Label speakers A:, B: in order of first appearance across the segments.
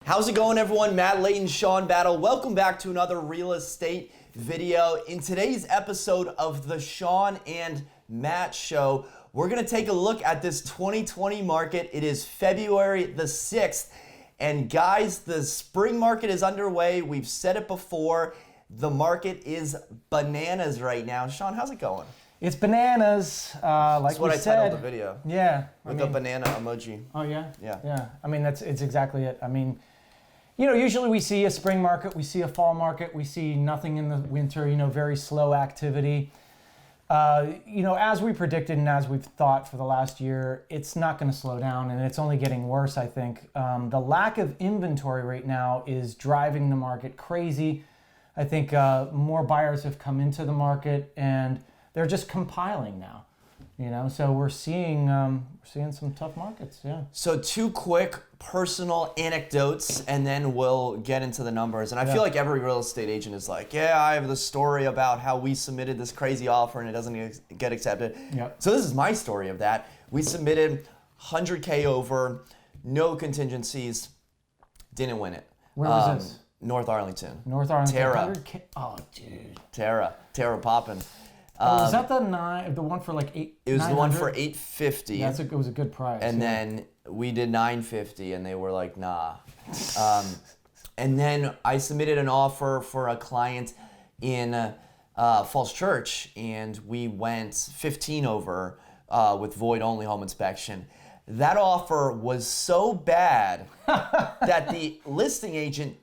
A: How's it going, everyone? Matt Leighton, Shawn Battle. Welcome back to another real estate video. In today's episode of the Shawn and Matt Show, we're going to take a look at this 2020 market. It is February the 6th. And guys, the spring market is underway. We've said it before. The market is bananas right now. Shawn, how's it going?
B: It's bananas, like
A: That's what
B: we
A: I
B: said.
A: titled the video.
B: Yeah.
A: With a banana emoji.
B: Oh, yeah?
A: Yeah.
B: Yeah. I mean, it's exactly it. I mean, you know, usually we see a spring market, we see a fall market, we see nothing in the winter, you know, very slow activity. You know, as we predicted and as we've thought for the last year, it's not going to slow down and it's only getting worse, I think. The lack of inventory right now is driving the market crazy. I think more buyers have come into the market and they're just compiling now, you know, so we're seeing some tough markets. Yeah.
A: So two quick personal anecdotes and then we'll get into the numbers. And I feel like every real estate agent is like, yeah, I have the story about how we submitted this crazy offer and it doesn't get accepted.
B: Yep.
A: So this is my story of that. We submitted 100K over, no contingencies, didn't win it.
B: Where was this?
A: North Arlington.
B: North Arlington.
A: Terra.
B: 100K. Oh, dude.
A: Terra popping.
B: Was that the one for like eight?
A: It was
B: 900?
A: the one for $850.
B: It was a good price.
A: And then we did $950 and they were like, nah. And then I submitted an offer for a client in Falls Church and we went 15 over with void only home inspection. That offer was so bad that the listing agent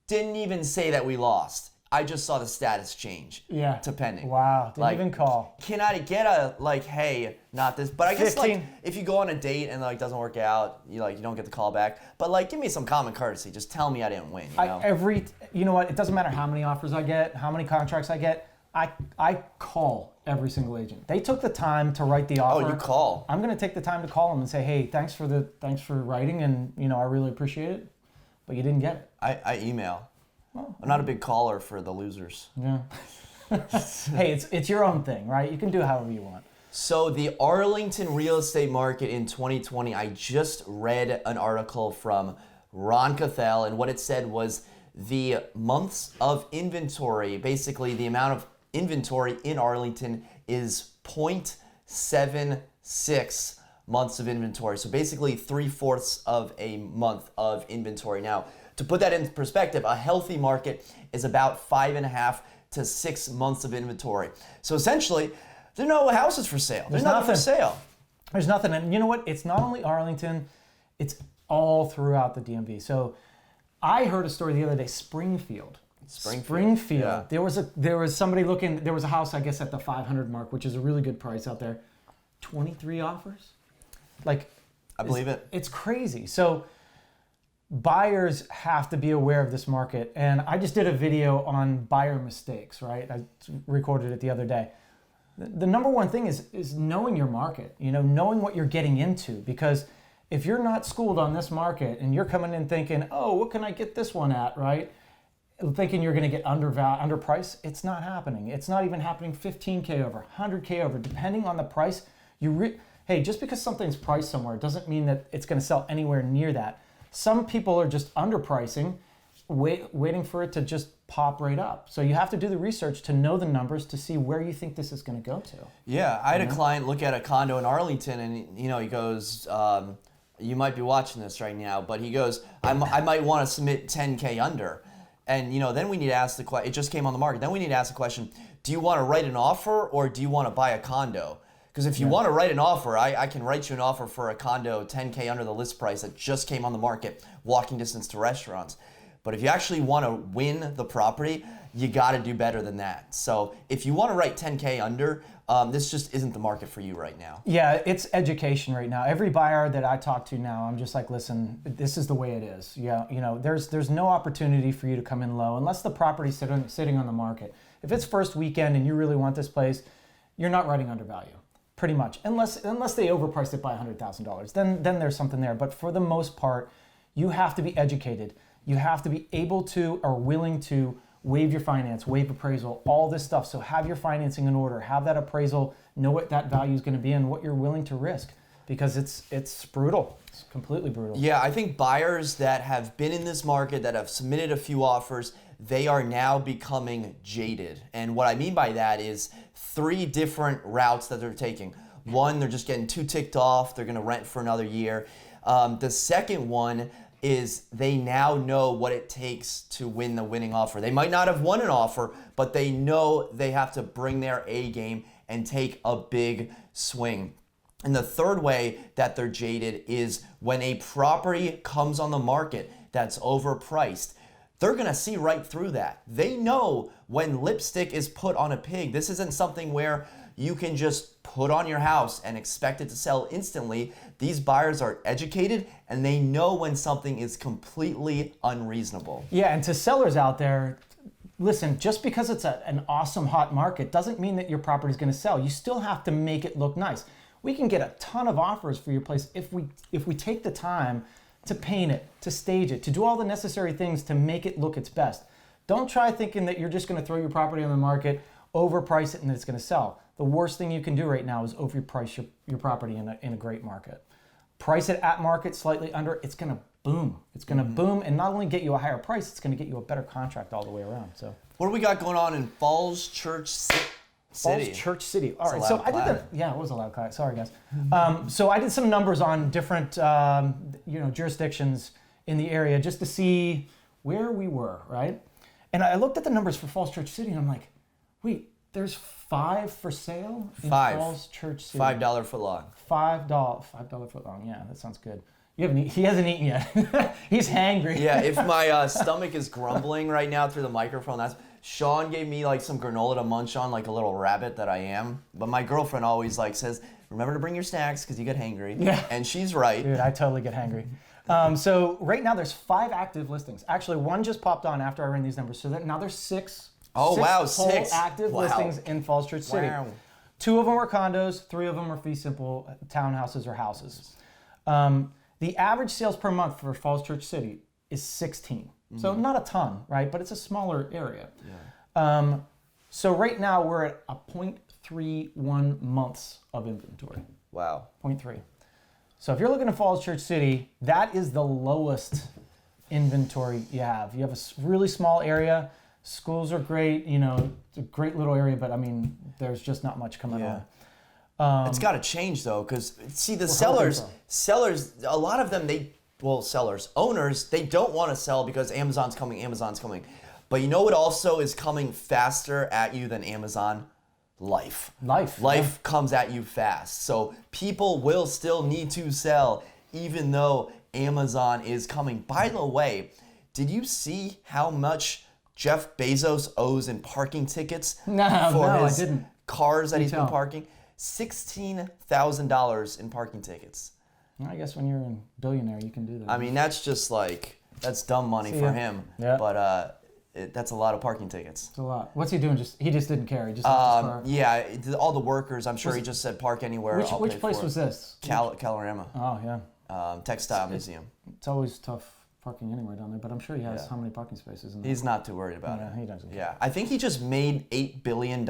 A: didn't even say that we lost. I just saw the status change to pending.
B: Wow, didn't even call.
A: Can I get a, like, hey, not this, but I guess
B: 15.
A: like if you go on a date and like doesn't work out, you don't get the call back, but like give me some common courtesy. Just tell me I didn't win, you know?
B: You know what, it doesn't matter how many offers I get, how many contracts I get, I call every single agent. They took the time to write the offer.
A: Oh, you call.
B: I'm gonna take the time to call them and say, hey, thanks for writing and you know, I really appreciate it, but you didn't get it.
A: I email. I'm not a big caller for the losers.
B: Yeah. Hey, it's your own thing, right? You can do however you want.
A: So the Arlington real estate market in 2020, I just read an article from Ron Cathell, and what it said was the months of inventory, basically the amount of inventory in Arlington is 0.76 months of inventory. So basically 3/4 of a month of inventory. Now, to put that in perspective, a healthy market is about 5.5 to 6 months of inventory. So essentially, there are no houses for sale. There's nothing for sale.
B: There's nothing. And you know what? It's not only Arlington, it's all throughout the DMV. So I heard a story the other day, Springfield.
A: Yeah.
B: There was somebody looking, there was a house, I guess, at the 500 mark, which is a really good price out there. 23 offers? Like,
A: I believe it.
B: It's crazy. So buyers have to be aware of this market. And I just did a video on buyer mistakes, right? I recorded it the other day. The number one thing is knowing your market, you know, knowing what you're getting into. Because if you're not schooled on this market and you're coming in thinking, oh, what can I get this one at, right? Thinking you're going to get underpriced, it's not happening. It's not even happening 15K over, 100K over, depending on the price. Hey, just because something's priced somewhere doesn't mean that it's going to sell anywhere near that. Some people are just underpricing, waiting for it to just pop right up. So you have to do the research to know the numbers to see where you think this is going to go to.
A: Yeah, I had a client look at a condo in Arlington and, you know, he goes, you might be watching this right now, but he goes, I might want to submit 10K under. And, you know, then we need to ask the question, it just came on the market. Then we need to ask the question, do you want to write an offer or do you want to buy a condo? Because if you want to write an offer, I can write you an offer for a condo 10K under the list price that just came on the market, walking distance to restaurants. But if you actually want to win the property, you got to do better than that. So if you want to write 10K under, this just isn't the market for you right now.
B: Yeah, it's education right now. Every buyer that I talk to now, I'm just like, listen, this is the way it is. Yeah, you know, there's no opportunity for you to come in low unless the property's sitting on the market. If it's first weekend and you really want this place, you're not writing undervalue. Pretty much, unless they overpriced it by $100,000, then there's something there. But for the most part, you have to be educated. You have to be able to or willing to waive your finance, waive appraisal, all this stuff. So have your financing in order, have that appraisal, know what that value is going to be and what you're willing to risk. because it's brutal. It's completely brutal.
A: Yeah, I think buyers that have been in this market, that have submitted a few offers, they are now becoming jaded. And what I mean by that is 3 different routes that they're taking. One, they're just getting too ticked off. They're going to rent for another year. The second one is they now know what it takes to win the winning offer. They might not have won an offer, but they know they have to bring their A game and take a big swing. And the third way that they're jaded is when a property comes on the market that's overpriced. They're gonna see right through that. They know when lipstick is put on a pig. This isn't something where you can just put on your house and expect it to sell instantly. These buyers are educated and they know when something is completely unreasonable.
B: Yeah, and to sellers out there, listen, just because it's an awesome hot market doesn't mean that your property is gonna sell. You still have to make it look nice. We can get a ton of offers for your place if we take the time to paint it, to stage it, to do all the necessary things to make it look its best. Don't try thinking that you're just gonna throw your property on the market, overprice it, and it's gonna sell. The worst thing you can do right now is overprice your property in a great market. Price it at market, slightly under, it's gonna boom. It's gonna boom, and not only get you a higher price, it's gonna get you a better contract all the way around. So,
A: what do we got going on in Falls Church City?
B: Falls Church City. All right,
A: It's a
B: so
A: loud
B: I did
A: clap.
B: yeah, it was a loud clap. Sorry, guys. So I did some numbers on different, jurisdictions in the area just to see where we were, right? And I looked at the numbers for Falls Church City, and I'm like, wait, there's 5 for sale in
A: 5.
B: Falls Church City.
A: $5 foot long.
B: $5 foot long. Yeah, that sounds good. He hasn't eaten yet. He's hangry.
A: Yeah, if my stomach is grumbling right now through the microphone, that's Shawn gave me like some granola to munch on, like a little rabbit that I am. But my girlfriend always like says, remember to bring your snacks because you get hangry.
B: Yeah.
A: And she's right.
B: Dude, I totally get hangry. So right now there's 5 active listings. Actually, 1 just popped on after I ran these numbers. So now there's 6.
A: Oh, wow,
B: full
A: 6
B: active listings in Falls Church City.
A: Wow.
B: 2 of them are condos. 3 of them are fee simple townhouses or houses. The average sales per month for Falls Church City is 16. So not a ton, right? But it's a smaller area.
A: Yeah.
B: So right now we're at a 0.31 months of inventory.
A: Wow.
B: 0.3. So if you're looking at Falls Church City, that is the lowest inventory you have. You have a really small area. Schools are great. It's a great little area, but I mean, there's just not much coming on.
A: It's got to change though, because see the
B: hoping
A: sellers, a lot of them, owners, they don't want to sell because Amazon's coming. But you know what also is coming faster at you than Amazon? Life comes at you fast. So people will still need to sell even though Amazon is coming. By the way, did you see how much Jeff Bezos owes in parking tickets for
B: I
A: his
B: didn't.
A: cars that he's been parking? $16,000 in parking tickets.
B: I guess when you're a billionaire, you can do that.
A: I mean, that's just that's dumb money for him.
B: Yeah.
A: But that's a lot of parking tickets.
B: It's a lot. What's he doing? He just didn't care. He just left his car.
A: Yeah, all the workers, I'm sure he just said park anywhere.
B: Which place was this?
A: Calorama.
B: Oh, yeah.
A: Textile Museum.
B: It's always tough parking anywhere down there, but I'm sure he has how many parking spaces in there?
A: He's not too worried about it.
B: Yeah, he doesn't.
A: Yeah, I think he just made $8 billion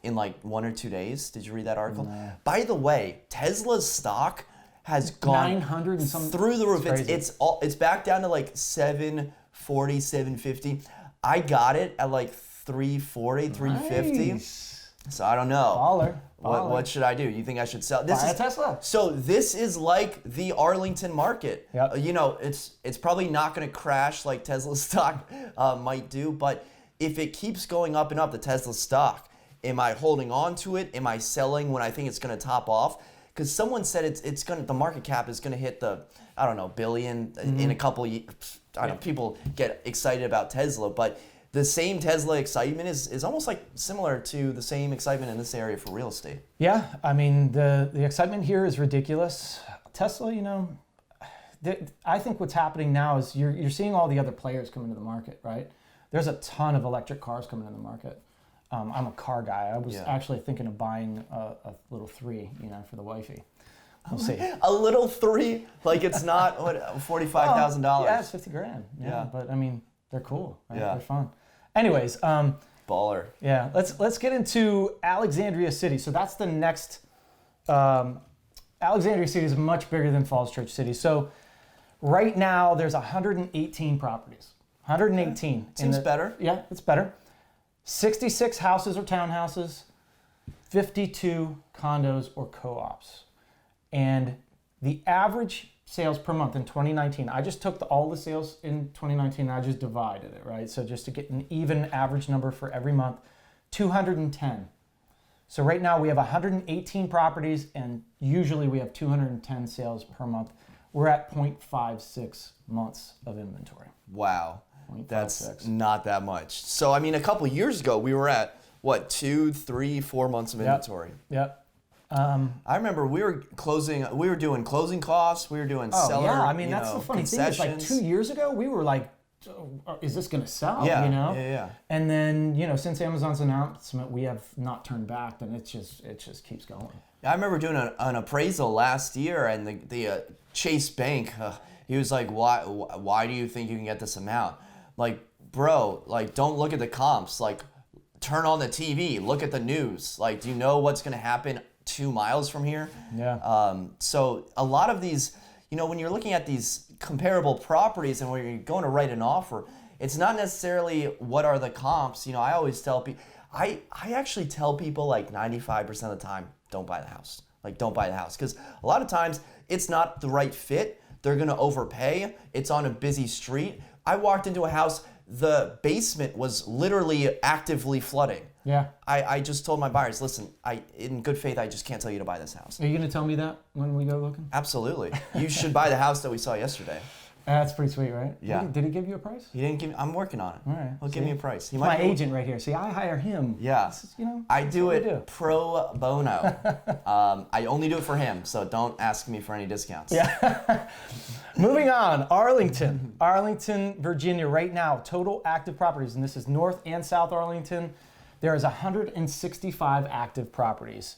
A: in like 1 or 2 days. Did you read that article?
B: No.
A: By the way, Tesla's stock has gone
B: 900 and some
A: through the roof.
B: It's
A: It's back down to like 740, 750. I got it at like 340, 350.
B: Nice.
A: So I don't know.
B: Baller.
A: What should I do? You think I should sell?
B: Buy a Tesla.
A: So this is like the Arlington market.
B: Yep.
A: It's probably not going to crash like Tesla stock might do, but if it keeps going up and up, the Tesla stock, am I holding on to it? Am I selling when I think it's going to top off? Because someone said the market cap is going to hit the billion in a couple years. I don't know, people get excited about Tesla, but the same Tesla excitement is almost like similar to the same excitement in this area for real estate.
B: Yeah, I mean, the excitement here is ridiculous. Tesla, I think what's happening now is you're seeing all the other players come into the market, right? There's a ton of electric cars coming in the market. I'm a car guy. I was actually thinking of buying a little 3, for the wifey. We'll see.
A: A little 3, like it's not $45,000.
B: Yeah, it's $50,000. Yeah, but I mean, they're cool. Right?
A: Yeah,
B: they're fun. Anyways,
A: baller.
B: Yeah, let's get into Alexandria City. So that's the next Alexandria City is much bigger than Falls Church City. So right now there's 118 properties. 118.
A: Seems better.
B: Yeah, it's better. 66 houses or townhouses, 52 condos or co-ops. And the average sales per month in 2019, I just took all the sales in 2019 and I just divided it, right? So just to get an even average number for every month, 210. So right now we have 118 properties and usually we have 210 sales per month. We're at 0.56 months of inventory.
A: Wow.
B: 0.56.
A: That's not that much. So, I mean, a couple of years ago, we were at, what, 2, 3, 4 months of inventory?
B: Yep.
A: I remember we were doing closing costs, we were doing seller,
B: yeah, I mean, that's the funny thing is, like 2 years ago, we were like, is this going to sell?
A: Yeah,
B: you know?
A: yeah.
B: And then, since Amazon's announcement, we have not turned back, and it just keeps going.
A: I remember doing an appraisal last year, and the Chase Bank, he was like, why do you think you can get this amount? Like, bro, like, don't look at the comps. Like, turn on the TV, look at the news. Like, do you know what's going to happen 2 miles from here?
B: Yeah.
A: So a lot of these, when you're looking at these comparable properties and when you're going to write an offer, it's not necessarily what are the comps. I always tell people, I actually tell people like 95% of the time, don't buy the house. Like, don't buy the house. Because a lot of times it's not the right fit. They're going to overpay. It's on a busy street. I walked into a house, the basement was literally actively flooding.
B: Yeah.
A: I just told my buyers, listen, in good faith, I just can't tell you to buy this house.
B: Are you going to tell me that when we go looking?
A: Absolutely. You should buy the house that we saw yesterday.
B: That's pretty sweet, right?
A: Yeah.
B: Did he give you a price?
A: He didn't give me, I'm working on it.
B: All right.
A: He'll give me a price. He
B: He's my agent right here. See, I hire him.
A: Yeah.
B: This is,
A: I do it pro bono. I only do it for him, so don't ask me for any discounts.
B: Yeah. Moving on, Arlington, Virginia. Right now, total active properties, and this is North and South Arlington. There is 165 active properties.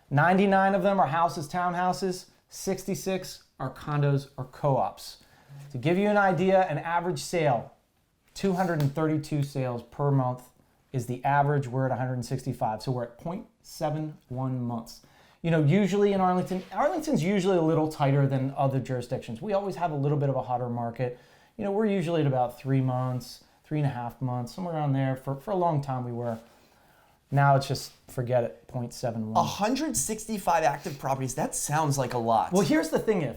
B: 99 of them are houses, townhouses. 66 are condos or co-ops. To give you an idea, an average sale, 232 sales per month is the average. We're at 165, so we're at 0.71 months. Usually in Arlington's usually a little tighter than other jurisdictions. We always have a little bit of a hotter market. We're usually at about 3 months, 3.5 months, somewhere around there. For a long time we were. Now it's just, forget it, 0.71.
A: 165 active properties, that sounds like a lot.
B: Well, here's the thing,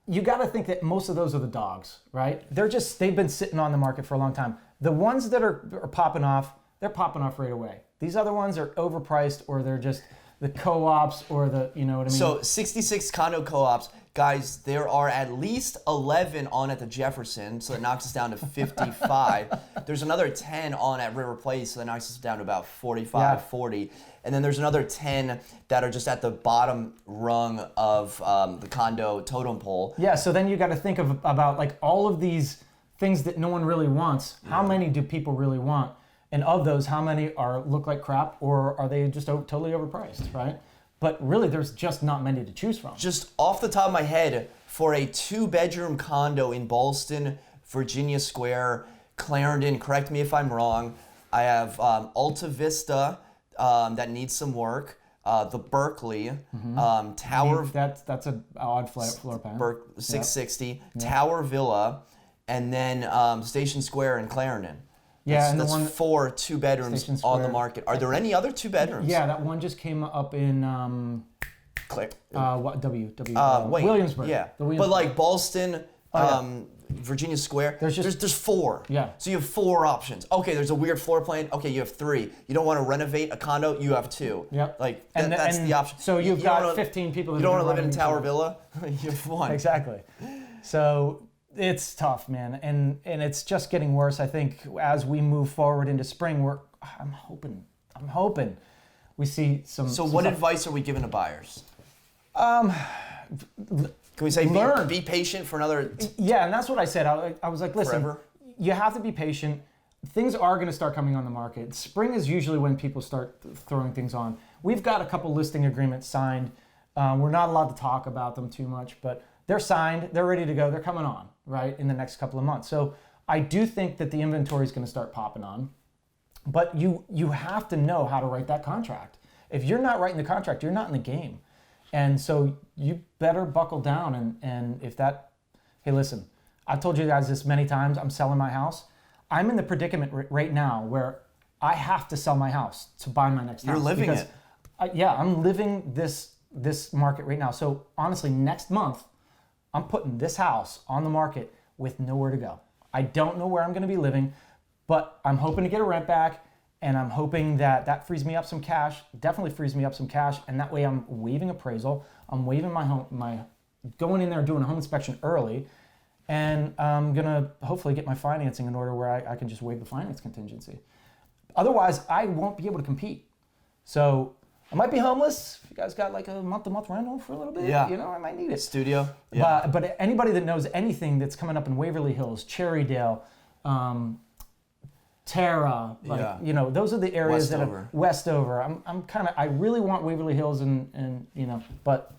B: you got to think that most of those are the dogs, right? They've been sitting on the market for a long time. The ones that are popping off, they're popping off right away. These other ones are overpriced, or they're just the co-ops, or you know what I mean?
A: So 66 condo co-ops. Guys, there are at least 11 on at the Jefferson, so that knocks us down to 55. There's another 10 on at River Place, so that knocks us down to about 45, 40. And then there's another 10 that are just at the bottom rung of the condo totem pole.
B: Yeah, so then you got to think about like all of these things that no one really wants. How many do people really want? And of those, how many look like crap, or are they just totally overpriced, right? But really, there's just not many to choose from.
A: Just off the top of my head, for a 2-bedroom condo in Ballston, Virginia Square, Clarendon, correct me if I'm wrong, I have Alta Vista that needs some work, the Berkeley, Tower...
B: That's an odd floor plan.
A: 660, yep. Tower Villa, and then Station Square in Clarendon.
B: Yeah,
A: that's 4 2-bedrooms on the market. Are there any other 2-bedrooms?
B: Yeah, that one just came up in Williamsburg.
A: Yeah,
B: Williamsburg.
A: But like Ballston, Virginia Square, there's 4.
B: Yeah.
A: So you have 4 options. Okay, there's a weird floor plan. Okay, you have 3. You don't want to renovate a condo, you have 2.
B: Yep.
A: Like that's the option.
B: So you've got 15 people.
A: You don't want to live in Tower Villa. You have 1.
B: Exactly. So it's tough, man, and it's just getting worse. I think as we move forward into spring, I'm hoping we see some.
A: So what advice are we giving to buyers? Can we say be patient for another?
B: Yeah, and that's what I said. I was like, listen,
A: forever?
B: You have to be patient. Things are going to start coming on the market. Spring is usually when people start throwing things on. We've got a couple listing agreements signed. We're not allowed to talk about them too much, but they're signed. They're ready to go. They're coming on, right, in the next couple of months. So I do think that the inventory is going to start popping on. But you have to know how to write that contract. If you're not writing the contract, you're not in the game. And so you better buckle down. And if that, hey, listen, I've told you guys this many times, I'm selling my house. I'm in the predicament right now where I have to sell my house to buy my next house.
A: You're living it.
B: I'm living this market right now. So honestly, next month, I'm putting this house on the market with nowhere to go. I don't know where I'm going to be living, but I'm hoping to get a rent back, and I'm hoping that frees me up some cash, definitely frees me up some cash, and that way I'm waiving appraisal, I'm waiving going in there and doing a home inspection early, and I'm going to hopefully get my financing in order where I can just waive the finance contingency. Otherwise, I won't be able to compete. So I might be homeless. If you guys got like a month-to-month rental for a little bit, I might need it.
A: Studio. Yeah.
B: But anybody that knows anything that's coming up in Waverly Hills, Cherrydale, Tara, those are the areas that are Westover. I really want Waverly Hills and but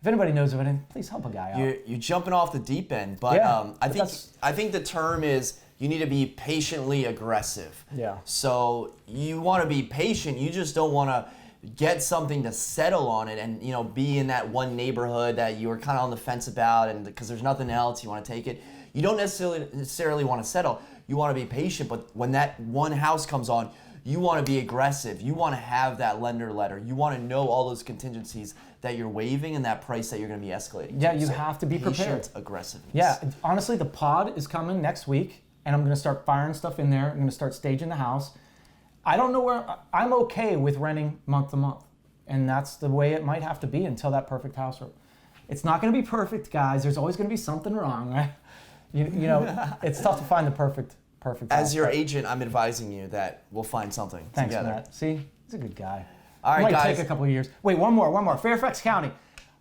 B: if anybody knows of anything, please help a guy out.
A: You're jumping off the deep end, but I think the term is you need to be patiently aggressive.
B: Yeah.
A: So you want to be patient. You just don't want to get something to settle on it and be in that one neighborhood that you were kind of on the fence about, and because there's nothing else, you want to take it. You don't necessarily want to settle. You want to be patient, but when that one house comes on, you want to be aggressive. You want to have that lender letter. You want to know all those contingencies that you're waiving and that price that you're going to be escalating.
B: Yeah, you have to be prepared.
A: Patient aggressiveness.
B: Yeah, honestly, the pod is coming next week, and I'm going to start firing stuff in there. I'm going to start staging the house. I don't know where, I'm okay with renting month to month, and that's the way it might have to be until that perfect house. It's not going to be perfect, guys. There's always going to be something wrong, right? It's tough to find the perfect house.
A: As your agent, I'm advising you that we'll find something
B: Thanks,
A: together.
B: Matt. See, he's a good guy.
A: All right,
B: it might
A: guys.
B: take a couple of years. Wait, one more. Fairfax County,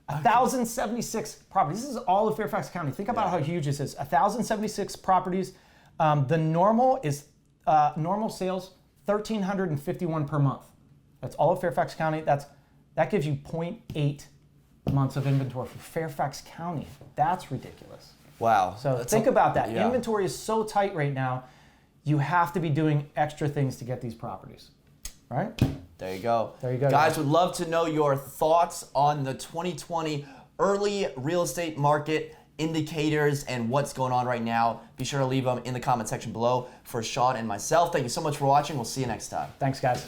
B: 1,076 properties. This is all of Fairfax County. Think about how huge this is. 1,076 properties. The normal is normal sales 1,351 per month. That's all of Fairfax County. That gives you 0.8 months of inventory for Fairfax County. That's ridiculous.
A: Wow.
B: So think about that.
A: Yeah.
B: Inventory is so tight right now. You have to be doing extra things to get these properties. Right?
A: There you go.
B: Guys.
A: Guys, would love to know your thoughts on the 2020 early real estate market indicators and what's going on right now. Be sure to leave them in the comment section below. For Shawn and myself, thank you so much for watching. We'll see you next time.
B: Thanks, guys.